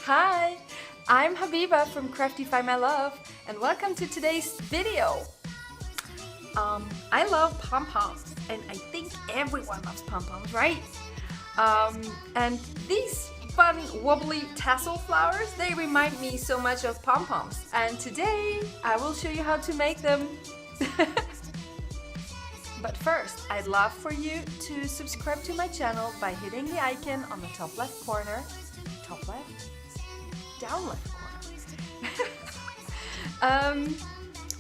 Hi, I'm Habiba from Craftify My Love, and welcome to today's video. I love pom-poms, and I think everyone loves pom-poms, right? And these fun wobbly tassel flowers, they remind me so much of pom-poms. And today, I will show you how to make them. But first, I'd love for you to subscribe to my channel by hitting the icon on the top left corner. Top left? Down left corner.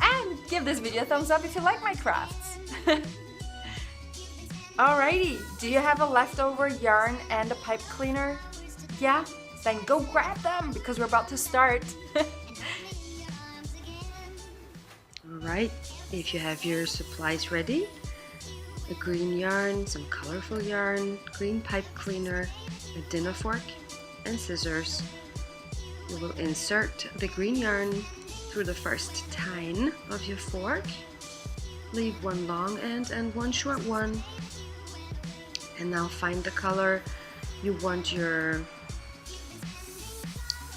And give this video a thumbs up if you like my crafts. Alrighty, do you have a leftover yarn and a pipe cleaner? Yeah? Then go grab them because we're about to start. Alright, if you have your supplies ready, a green yarn, some colorful yarn, green pipe cleaner, a dinner fork, and scissors. You will insert the green yarn through the first tine of your fork. Leave one long end and one short one. And now find the color you want your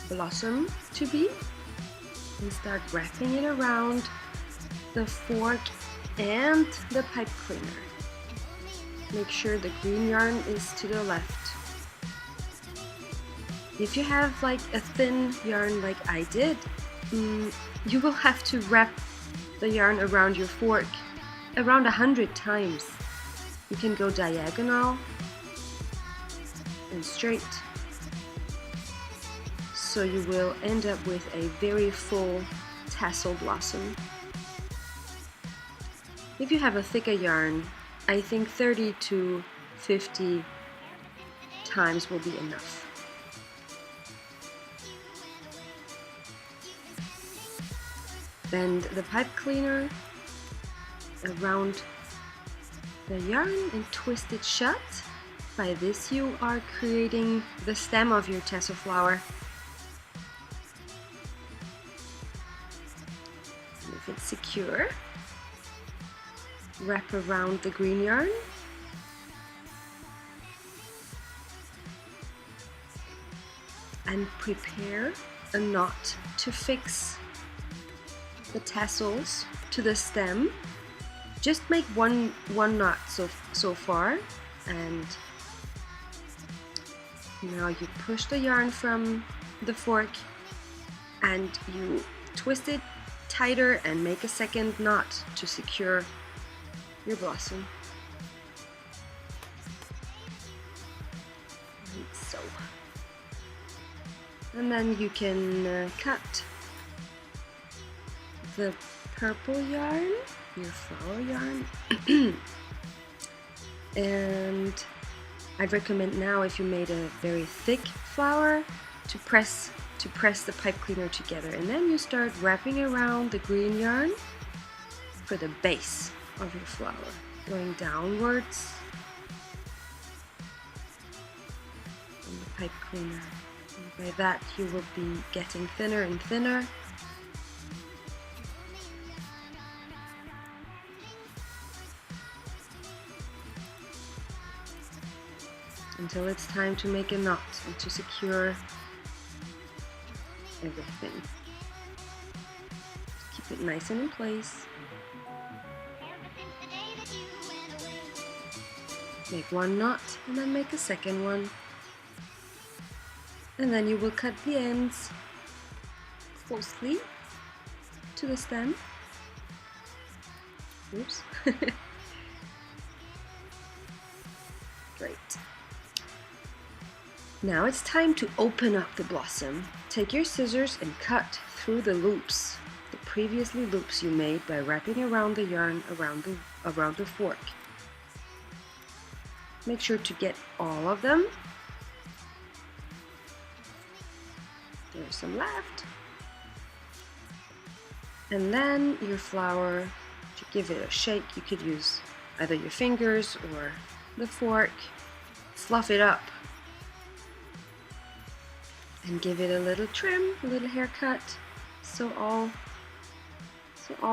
blossom to be. And start wrapping it around the fork and the pipe cleaner. Make sure the green yarn is to the left. If you have like a thin yarn like I did, you will have to wrap the yarn around your fork around 100 times. You can go diagonal and straight. So you will end up with a very full tassel blossom. If you have a thicker yarn, I think 30 to 50 times will be enough. Bend the pipe cleaner around the yarn and twist it shut. By this you are creating the stem of your tassel flower. And if it's secure, wrap around the green yarn. And prepare a knot to fix the tassels to the stem. Just make one knot so far, and now you push the yarn from the fork and you twist it tighter and make a second knot to secure your blossom. Like so. And then you can cut the purple yarn, your flower yarn, and I'd recommend now, if you made a very thick flower, to press the pipe cleaner together, and then you start wrapping around the green yarn for the base of your flower, going downwards on the pipe cleaner. And by that you will be getting thinner and thinner. Until it's time to make a knot and to secure everything. Keep it nice and in place. Make one knot and then make a second one. And then you will cut the ends closely to the stem. Oops. Great. Now it's time to open up the blossom. Take your scissors and cut through the loops, the previously loops you made by wrapping around the yarn around the fork. Make sure to get all of them. There's some left. And then your flower, to give it a shake, you could use either your fingers or the fork. Fluff it up. And give it a little trim, a little haircut, so all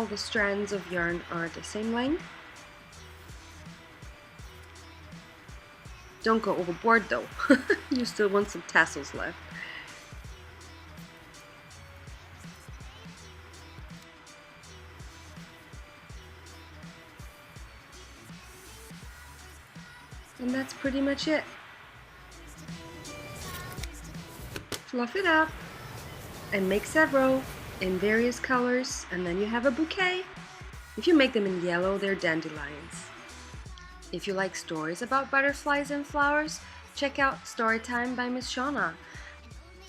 the strands of yarn are the same length. Don't go overboard though. You still want some tassels left. And that's pretty much it. Fluff it up and make several in various colors, and then you have a bouquet. If you make them in yellow, they're dandelions. If you like stories about butterflies and flowers, check out Storytime by Miss Shauna.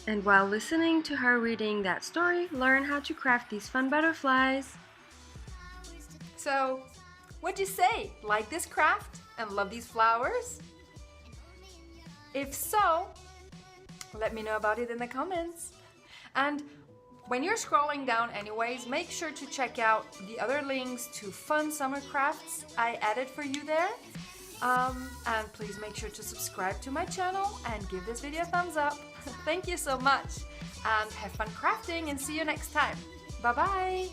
And while listening to her reading that story, learn how to craft these fun butterflies. So, what'd you say? Like this craft and love these flowers? If so, let me know about it in the comments. And when you're scrolling down anyways, make sure to check out the other links to fun summer crafts I added for you there. And please make sure to subscribe to my channel and give this video a thumbs up. Thank you so much, and have fun crafting, and see you next time. Bye bye!